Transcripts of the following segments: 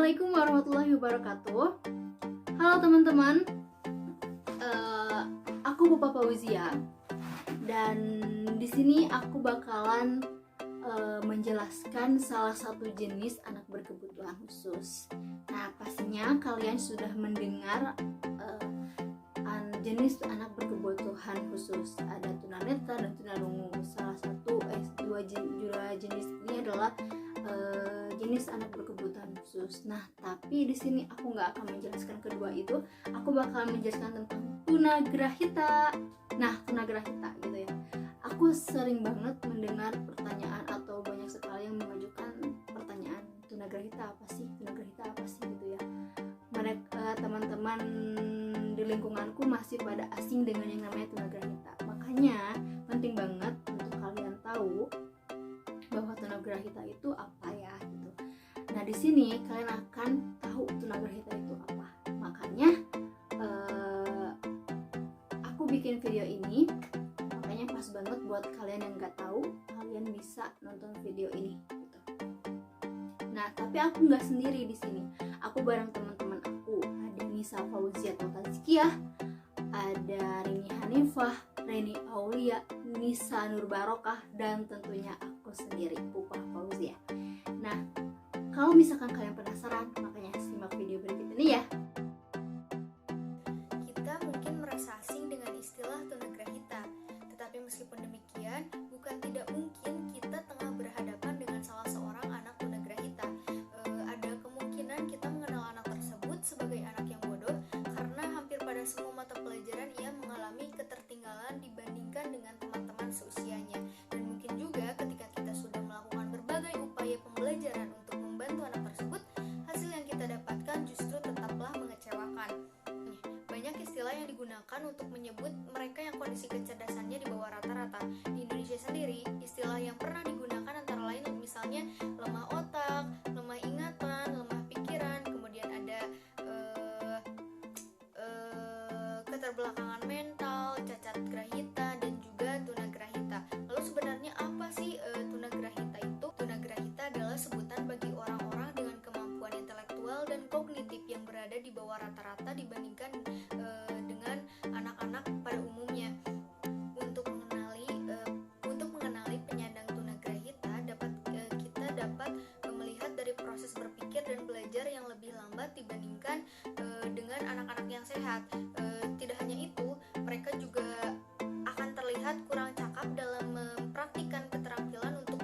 Assalamualaikum warahmatullahi wabarakatuh. Halo teman-teman, aku Pupa Fauzia dan di sini aku bakalan menjelaskan salah satu jenis anak berkebutuhan khusus. Nah, pastinya kalian sudah mendengar jenis anak berkebutuhan khusus. Ada tunanetra dan tunarungu. Salah satu dua jenis ini adalah jenis anak berkebutuhan khusus. Nah, tapi di sini aku nggak akan menjelaskan kedua itu. Aku bakal menjelaskan tentang tunagrahita. Nah, tunagrahita gitu ya. Aku sering banget mendengar pertanyaan atau banyak sekali yang mengajukan pertanyaan tunagrahita apa sih? Tunagrahita apa sih gitu ya. Mereka teman-teman di lingkunganku masih pada asing dengan yang namanya tunagrahita. Makanya penting banget untuk kalian tahu bahwa tunagrahita itu apa ya gitu. Nah, di sini kalian akan tahu tunagrahita itu apa. Makanya aku bikin video ini, makanya pas banget buat kalian yang nggak tahu, kalian bisa nonton video ini gitu. Nah, tapi aku nggak sendiri di sini. Aku bareng teman-teman aku. Ada Nisa Fauzia atau Tazkiyah, ada Rini Hanifah, Reni Aulia, Nisa Nur Barokah, dan tentunya aku sendiri, Pupa Fauzia. Nah, kalau misalkan kalian penasaran, makanya simak video berikut ini ya. Kita mungkin merasa asing dengan istilah tunagrahita, tetapi meskipun demikian, bukan tidak mungkin kita tengah berhadapan dengan salah seorang anak tunagrahita. Ada kemungkinan kita mengenal anak tersebut sebagai anak yang bodoh karena hampir pada semua mata pelajaran ia mengalami ketertinggalan dibandingkan dengan teman-teman seusianya. Dan mungkin juga ketika kita sudah melakukan berbagai upaya pembelajaran untuk membantu anak tersebut, hasil yang kita dapatkan justru tetaplah mengecewakan. Banyak istilah yang digunakan untuk menyebut mereka yang kondisi kecerdasannya di bawah rata-rata. Di Indonesia sendiri, istilah yang pernah digunakan antara lain misalnya lemah otak, lemah ingatan, lemah pikiran, kemudian ada keterbelakangan mental, cacat grahita, dan juga tunagrahita. Lalu sebenarnya apa sih tunagrahita itu? Tunagrahita adalah sebutan bagi orang-orang dengan kemampuan intelektual dan kognitif yang berada di bawah rata-rata dibandingkan dengan anak-anak pada umumnya. Untuk mengenali penyandang tunagrahita, kita dapat melihat dari proses berpikir dan belajar yang lebih lambat dibandingkan dengan anak-anak yang sehat. Tidak hanya itu, mereka juga akan terlihat kurang cakap dalam mempraktikkan keterampilan untuk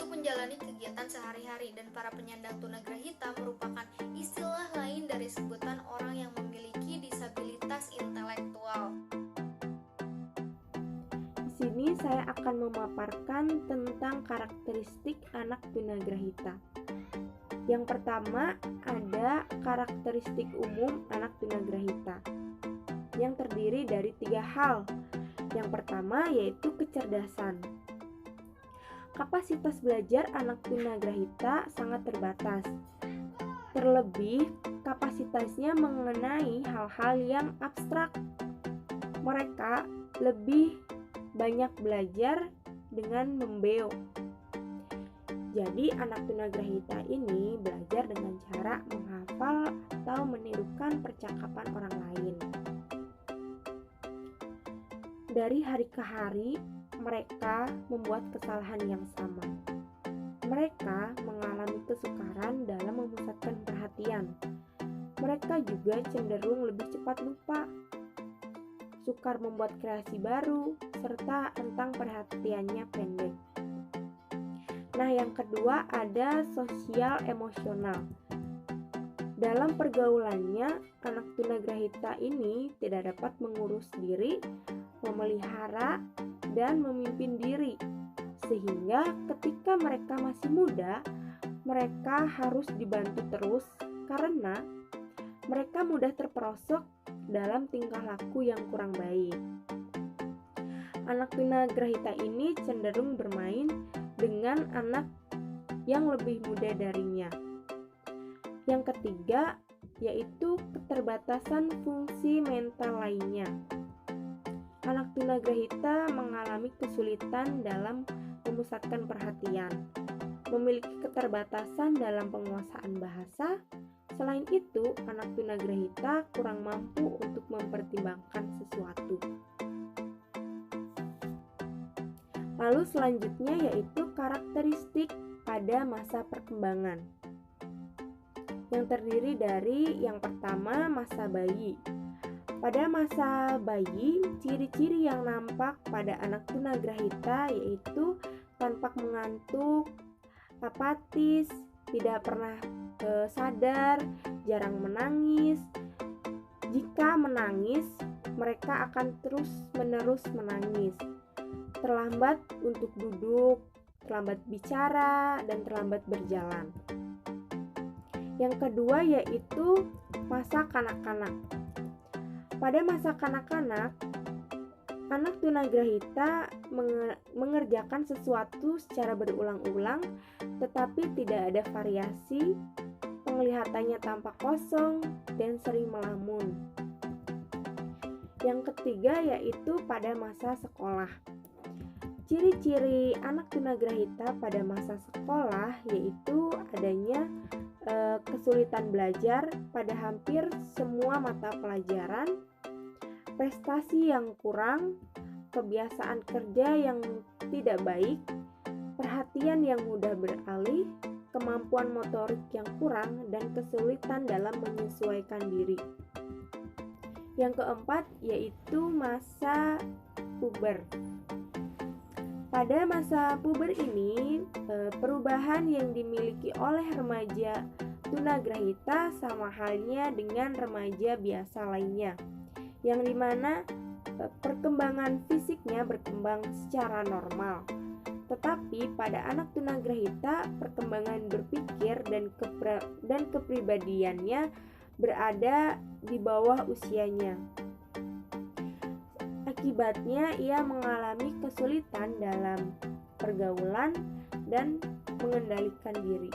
menjalani kegiatan sehari-hari, dan para penyandang tunagrahita merupakan istilah lain dari sebutan orang yang memiliki disabilitas intelektual. Di sini saya akan memaparkan tentang karakteristik anak tunagrahita. Yang pertama ada karakteristik umum anak tunagrahita yang terdiri dari 3 hal. Yang pertama yaitu kecerdasan. Kapasitas belajar anak tunagrahita sangat terbatas. Terlebih, kapasitasnya mengenai hal-hal yang abstrak. Mereka lebih banyak belajar dengan membeo. Jadi, anak tunagrahita ini belajar dengan cara menghafal atau menirukan percakapan orang lain. Dari hari ke hari, mereka membuat kesalahan yang sama. Mereka mengalami kesukaran dalam memusatkan perhatian. Mereka juga cenderung lebih cepat lupa, sukar membuat kreasi baru, serta rentang perhatiannya pendek. Nah, yang kedua ada sosial emosional. Dalam pergaulannya, anak tunagrahita ini tidak dapat mengurus diri, memelihara, dan memimpin diri, sehingga ketika mereka masih muda, mereka harus dibantu terus karena mereka mudah terperosok dalam tingkah laku yang kurang baik. Anak tunagrahita ini cenderung bermain dengan anak yang lebih muda darinya. Yang ketiga yaitu keterbatasan fungsi mental lainnya. Anak tunagrahita mengalami kesulitan dalam memusatkan perhatian. memiliki keterbatasan dalam penguasaan bahasa. Selain itu, anak tunagrahita kurang mampu untuk mempertimbangkan sesuatu. Lalu selanjutnya yaitu karakteristik pada masa perkembangan, yang terdiri dari yang pertama masa bayi. Pada masa bayi, ciri-ciri yang nampak pada anak tunagrahita yaitu tampak mengantuk, apatis, tidak pernah sadar, jarang menangis. Jika menangis, mereka akan terus-menerus menangis. Terlambat untuk duduk, terlambat bicara, dan terlambat berjalan. Yang kedua yaitu masa kanak-kanak. Pada masa kanak-kanak, anak tunagrahita mengerjakan sesuatu secara berulang-ulang, tetapi tidak ada variasi, penglihatannya tampak kosong, dan sering melamun. Yang ketiga yaitu pada masa sekolah. Ciri-ciri anak tunagrahita pada masa sekolah yaitu adanya kesulitan belajar pada hampir semua mata pelajaran, prestasi yang kurang, kebiasaan kerja yang tidak baik, perhatian yang mudah beralih, kemampuan motorik yang kurang, dan kesulitan dalam menyesuaikan diri. Yang keempat yaitu masa puber. Pada masa puber ini, perubahan yang dimiliki oleh remaja tunagrahita sama halnya dengan remaja biasa lainnya, yang dimana perkembangan fisiknya berkembang secara normal. Tetapi pada anak tunagrahita, perkembangan berpikir dan kepribadiannya berada di bawah usianya. Akibatnya, ia mengalami kesulitan dalam pergaulan dan mengendalikan diri.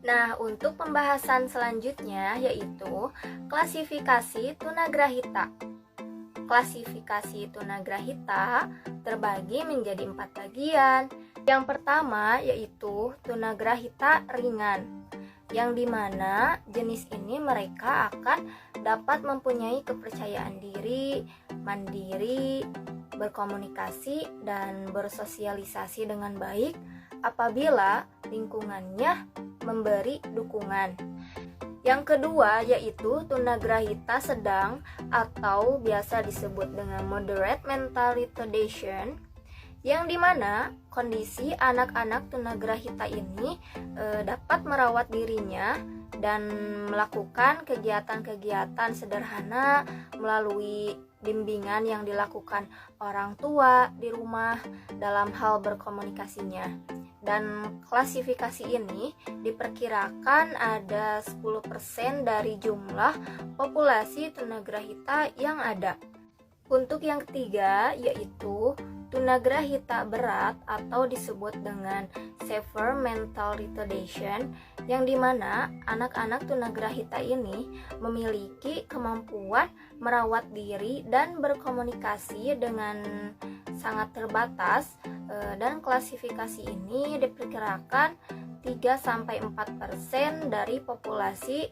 Nah, untuk pembahasan selanjutnya yaitu klasifikasi tunagrahita. Klasifikasi tunagrahita terbagi menjadi 4 bagian. Yang pertama yaitu tunagrahita ringan, yang dimana jenis ini mereka akan dapat mempunyai kepercayaan diri, mandiri, berkomunikasi, dan bersosialisasi dengan baik apabila lingkungannya memberi dukungan. Yang kedua yaitu tunagrahita sedang atau biasa disebut dengan moderate mental retardation, yang dimana kondisi anak-anak tunagrahita ini dapat merawat dirinya dan melakukan kegiatan-kegiatan sederhana melalui bimbingan yang dilakukan orang tua di rumah dalam hal berkomunikasinya. Dan klasifikasi ini diperkirakan ada 10% dari jumlah populasi tunagrahita yang ada. Untuk yang ketiga yaitu tunagrahita berat atau disebut dengan severe mental retardation, yang dimana anak-anak tunagrahita ini memiliki kemampuan merawat diri dan berkomunikasi dengan sangat terbatas, dan klasifikasi ini diperkirakan 3-4% dari populasi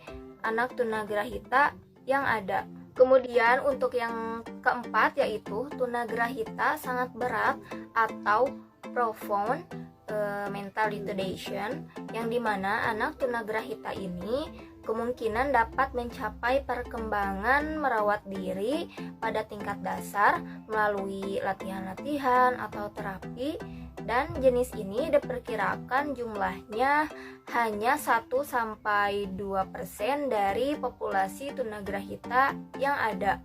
anak tunagrahita yang ada. Kemudian untuk yang keempat yaitu tunagrahita sangat berat atau profound mental retardation, yang dimana anak tunagrahita ini kemungkinan dapat mencapai perkembangan merawat diri pada tingkat dasar melalui latihan-latihan atau terapi, dan jenis ini diperkirakan jumlahnya hanya 1-2% dari populasi tunagrahita yang ada.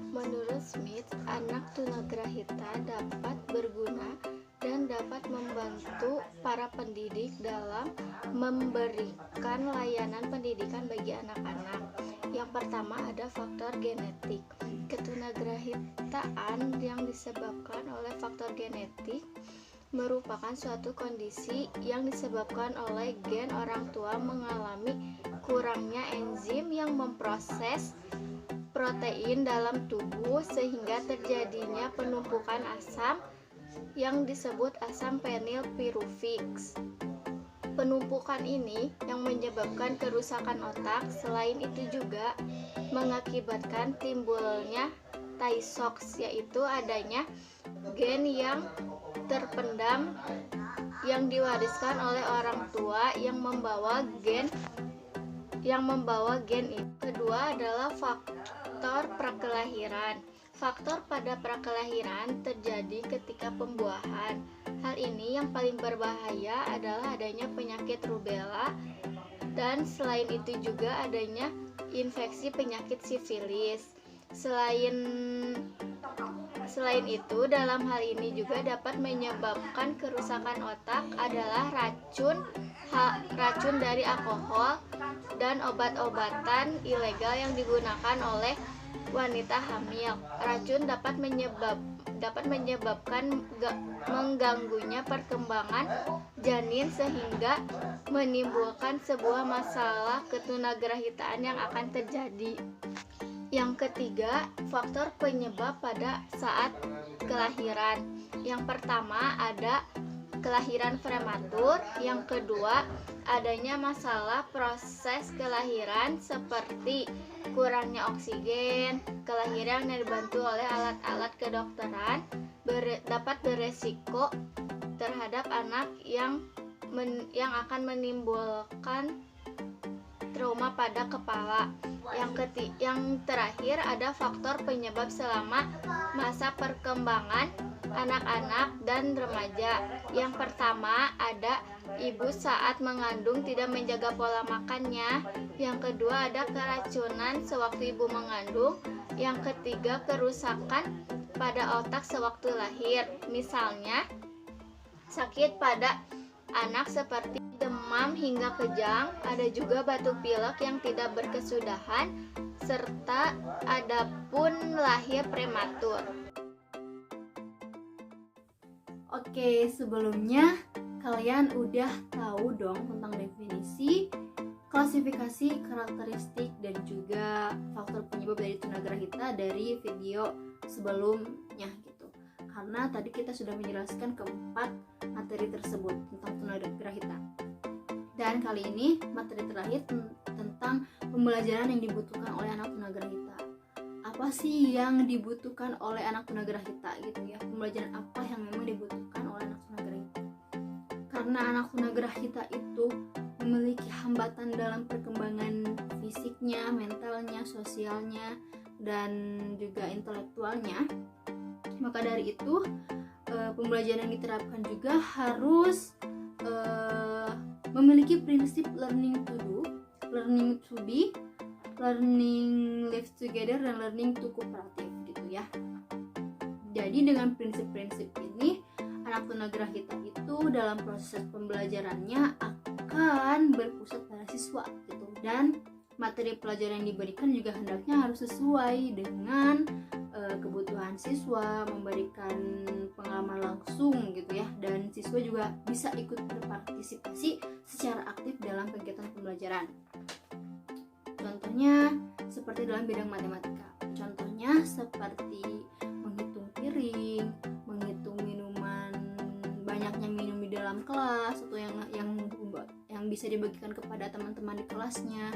Menurut Smith, anak tunagrahita dapat berguna dan dapat membantu para pendidik dalam memberikan layanan pendidikan bagi anak-anak. Yang pertama ada faktor genetik. Ketunagrahitaan yang disebabkan oleh faktor genetik merupakan suatu kondisi yang disebabkan oleh gen orang tua mengalami kurangnya enzim yang memproses protein dalam tubuh sehingga terjadinya penumpukan asam yang disebut asam fenilpiruvik. Penumpukan ini yang menyebabkan kerusakan otak. Selain itu juga mengakibatkan timbulnya Tay Sachs, yaitu adanya gen yang terpendam yang diwariskan oleh orang tua yang membawa gen ini. Kedua adalah faktor prakelahiran. Faktor pada prakelahiran terjadi ketika pembuahan. Hal ini yang paling berbahaya adalah adanya penyakit rubella, dan selain itu juga adanya infeksi penyakit sifilis. Selain itu, dalam hal ini juga dapat menyebabkan kerusakan otak adalah racun dari alkohol dan obat-obatan ilegal yang digunakan oleh wanita hamil. Racun dapat menyebabkan mengganggunya perkembangan janin sehingga menimbulkan sebuah masalah ketunagrahitaan yang akan terjadi. Yang ketiga, faktor penyebab pada saat kelahiran. Yang pertama ada kelahiran prematur, yang kedua adanya masalah proses kelahiran seperti kurangnya oksigen. Kelahiran yang dibantu oleh alat-alat kedokteran dapat beresiko terhadap anak yang akan menimbulkan trauma pada kepala. Yang terakhir ada faktor penyebab selama masa perkembangan anak-anak dan remaja. Yang pertama ada ibu saat mengandung tidak menjaga pola makannya. Yang kedua ada keracunan sewaktu ibu mengandung. Yang ketiga kerusakan pada otak sewaktu lahir. Misalnya sakit pada anak seperti demam hingga kejang, ada juga batuk pilek yang tidak berkesudahan, serta ada pun lahir prematur. Oke, sebelumnya kalian udah tahu dong tentang definisi, klasifikasi, karakteristik, dan juga faktor penyebab dari tunagrahita dari video sebelumnya gitu. Karena tadi kita sudah menjelaskan keempat materi tersebut tentang tunagrahita. Dan kali ini materi terakhir tentang pembelajaran yang dibutuhkan oleh anak tunagrahita. Apa sih yang dibutuhkan oleh anak tunagrahita gitu ya? Pembelajaran apa yang memang dibutuhkan oleh anak tunagrahita? Karena anak tunagrahita itu memiliki hambatan dalam perkembangan fisiknya, mentalnya, sosialnya, dan juga intelektualnya. Maka dari itu pembelajaran yang diterapkan juga harus memiliki prinsip learning to do, learning to be, learning live together, dan learning to cooperative gitu ya. Jadi dengan prinsip-prinsip ini anak tunagrahita itu dalam proses pembelajarannya akan berpusat pada siswa gitu, dan materi pelajaran yang diberikan juga hendaknya harus sesuai dengan kebutuhan siswa, memberikan pengalaman langsung gitu ya, dan siswa juga bisa ikut berpartisipasi secara aktif dalam kegiatan pembelajaran. Contohnya seperti dalam bidang matematika. Contohnya seperti menghitung piring, menghitung minuman, banyaknya minum di dalam kelas, atau yang bisa dibagikan kepada teman-teman di kelasnya.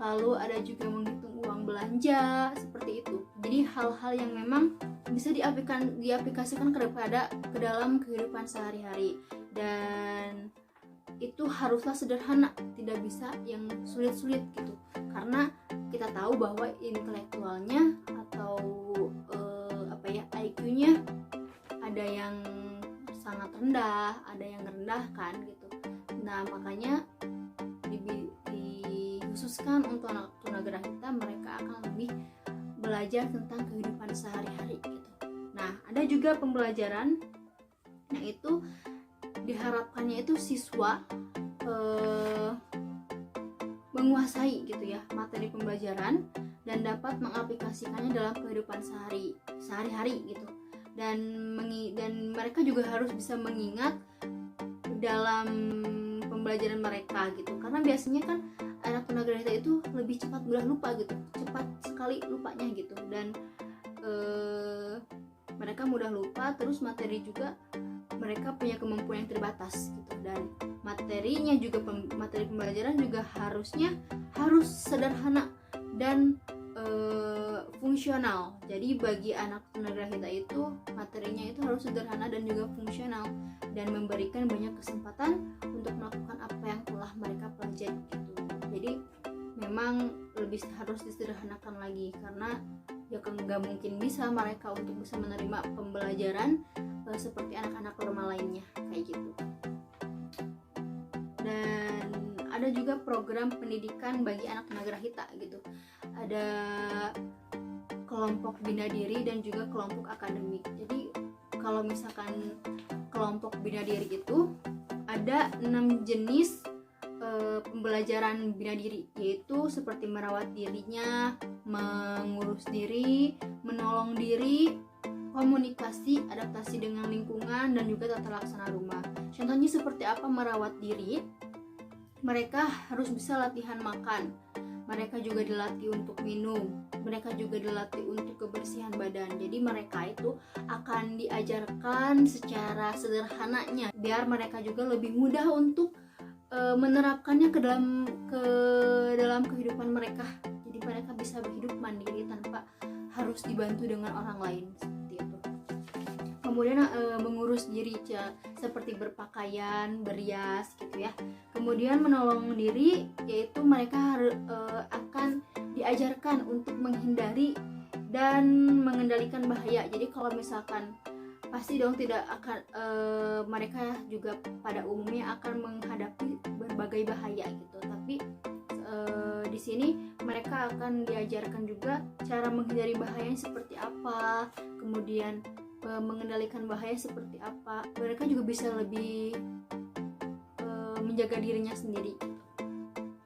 Lalu ada juga menghitung uang belanja, seperti itu. Jadi hal-hal yang memang bisa diaplikasikan ke dalam kehidupan sehari-hari, dan itu haruslah sederhana, tidak bisa yang sulit-sulit gitu. Karena kita tahu bahwa intelektualnya atau IQ-nya ada yang sangat rendah, ada yang rendah kan gitu. Nah, makanya dikhususkan untuk anak tunagrahita, mereka akan lebih belajar tentang kehidupan sehari-hari gitu. Nah, ada juga pembelajaran yang itu diharapkannya itu siswa menguasai gitu ya materi pembelajaran dan dapat mengaplikasikannya dalam kehidupan sehari-hari gitu. Dan mereka juga harus bisa mengingat dalam pembelajaran mereka gitu. Karena biasanya kan anak tunagrahita itu lebih cepat mudah lupa gitu, cepat sekali lupanya gitu, dan mereka mudah lupa. Terus materi juga mereka punya kemampuan yang terbatas gitu, dan materinya juga materi pembelajaran juga harus sederhana dan fungsional. Jadi bagi anak tunagrahita itu materinya itu harus sederhana dan juga fungsional, dan memberikan banyak kesempatan untuk melakukan apa yang telah mereka pelajari gitu. Jadi memang lebih harus disederhanakan lagi, karena ya kan nggak mungkin bisa mereka untuk bisa menerima pembelajaran seperti anak-anak normal lainnya kayak gitu. Dan ada juga program pendidikan bagi anak tunagrahita gitu. Ada kelompok bina diri dan juga kelompok akademik. Jadi kalau misalkan kelompok bina diri itu ada 6 jenis pembelajaran bina diri, yaitu seperti merawat dirinya, mengurus diri, menolong diri, komunikasi, adaptasi dengan lingkungan, dan juga tata laksana rumah. Contohnya seperti apa merawat diri? Mereka harus bisa latihan makan, mereka juga dilatih untuk minum, mereka juga dilatih untuk kebersihan badan. Jadi mereka itu akan diajarkan secara sederhananya biar mereka juga lebih mudah untuk menerapkannya ke dalam kehidupan mereka. Jadi mereka bisa hidup mandiri tanpa harus dibantu dengan orang lain seperti itu. Kemudian mengurus diri seperti berpakaian, berias gitu ya. Kemudian menolong diri, yaitu mereka akan diajarkan untuk menghindari dan mengendalikan bahaya. Jadi kalau misalkan pasti dong tidak akan mereka juga pada umumnya akan menghadapi berbagai bahaya gitu. Tapi di sini mereka akan diajarkan juga cara menghindari bahaya seperti apa, kemudian mengendalikan bahaya seperti apa. Mereka juga bisa lebih menjaga dirinya sendiri gitu.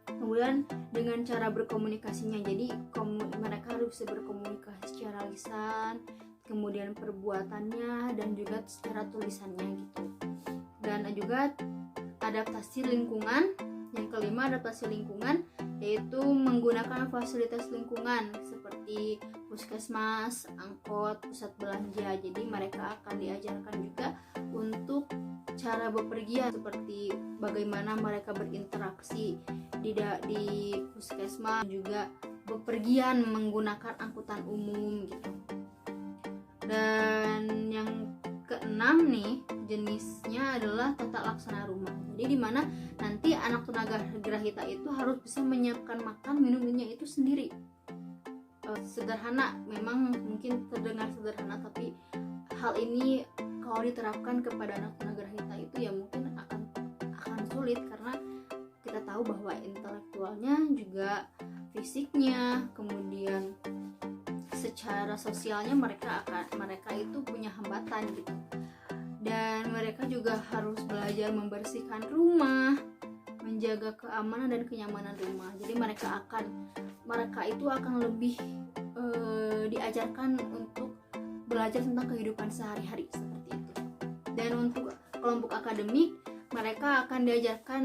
Kemudian dengan cara berkomunikasinya, jadi mereka harus bisa berkomunikasi secara lisan, kemudian perbuatannya, dan juga secara tulisannya gitu. Dan juga adaptasi lingkungan. Yang kelima, adaptasi lingkungan, yaitu menggunakan fasilitas lingkungan seperti puskesmas, angkot, pusat belanja. Jadi mereka akan diajarkan juga untuk cara bepergian, seperti bagaimana mereka berinteraksi di puskesmas, juga bepergian menggunakan angkutan umum gitu. Dan yang keenam nih jenisnya adalah tata laksana rumah. Jadi dimana nanti anak tunagrahita itu harus bisa menyiapkan makan minumnya itu sendiri. Sederhana, memang mungkin terdengar sederhana, tapi hal ini kalau diterapkan kepada anak tunagrahita itu ya mungkin akan sulit, karena kita tahu bahwa intelektualnya juga fisiknya, kemudian secara sosialnya mereka itu punya hambatan gitu. Dan mereka juga harus belajar membersihkan rumah, menjaga keamanan dan kenyamanan rumah. Jadi mereka itu akan lebih diajarkan untuk belajar tentang kehidupan sehari-hari seperti itu. Dan untuk kelompok akademik, mereka akan diajarkan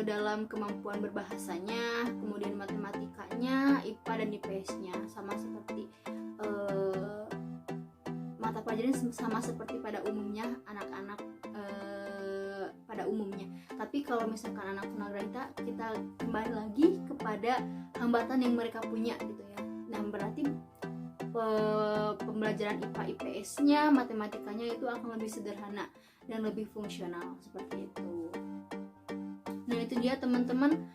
dalam kemampuan berbahasanya, kemudian matematikanya, IPA dan IPS-nya, sama seperti mata pelajaran sama seperti pada umumnya anak-anak pada umumnya. Tapi kalau misalkan anak tunagrahita, kita kembali lagi kepada hambatan yang mereka punya gitu ya. Nah, berarti pembelajaran IPA IPS-nya, matematikanya itu akan lebih sederhana dan lebih fungsional seperti itu. Nah, itu dia teman-teman,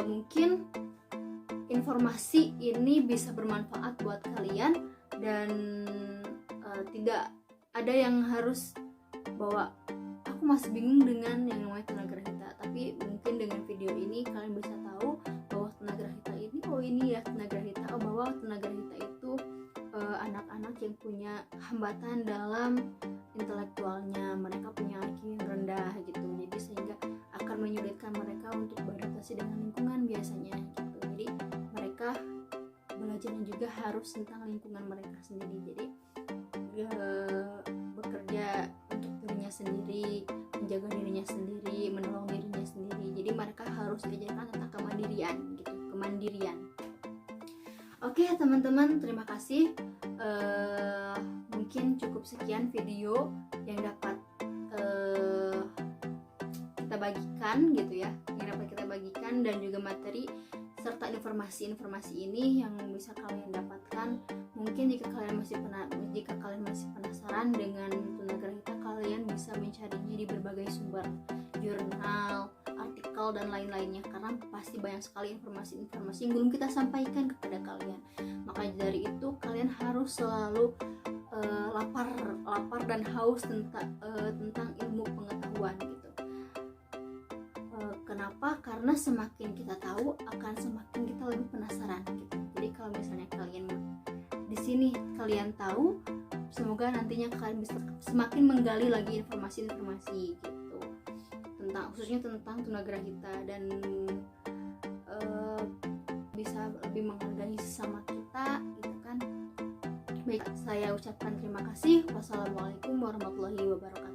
mungkin informasi ini bisa bermanfaat buat kalian, dan tidak ada yang harus bahwa aku masih bingung dengan yang namanya tunagrahita. Tapi mungkin dengan video ini kalian bisa tahu bahwa tunagrahita ini, oh ini ya tunagrahita, oh bahwa tunagrahita itu anak-anak yang punya hambatan dalam intelektualnya, mereka punya IQ yang rendah gitu, jadi sehingga akan menyulitkan mereka untuk beradaptasi dengan lingkungan biasanya gitu. Jadi mereka belajarnya juga harus tentang lingkungan mereka sendiri. Jadi bekerja untuk dirinya sendiri, menjaga dirinya sendiri, menolong dirinya sendiri. Jadi mereka harus diajarkan tentang kemandirian gitu, kemandirian. Oke teman-teman, terima kasih. Mungkin cukup sekian video yang dapat kita bagikan gitu ya, yang dapat kita bagikan, dan juga materi serta informasi-informasi ini yang bisa kalian dapatkan. Mungkin jika kalian masih penasaran dengan tunagrahita, kalian bisa mencarinya di berbagai sumber, jurnal, artikel, dan lain-lainnya, karena pasti banyak sekali informasi-informasi yang belum kita sampaikan kepada kalian. Maka dari itu kalian harus selalu lapar dan haus tentang ilmu pengetahuan gitu. Kenapa? Karena semakin kita tahu, akan semakin kita lebih penasaran gitu. Jadi kalau misalnya kalian di sini kalian tahu, semoga nantinya kalian bisa semakin menggali lagi informasi-informasi gitu, khususnya tentang tunagrahita, dan bisa lebih menghargai sesama kita gitu kan. Baik, saya ucapkan terima kasih. Wassalamualaikum warahmatullahi wabarakatuh.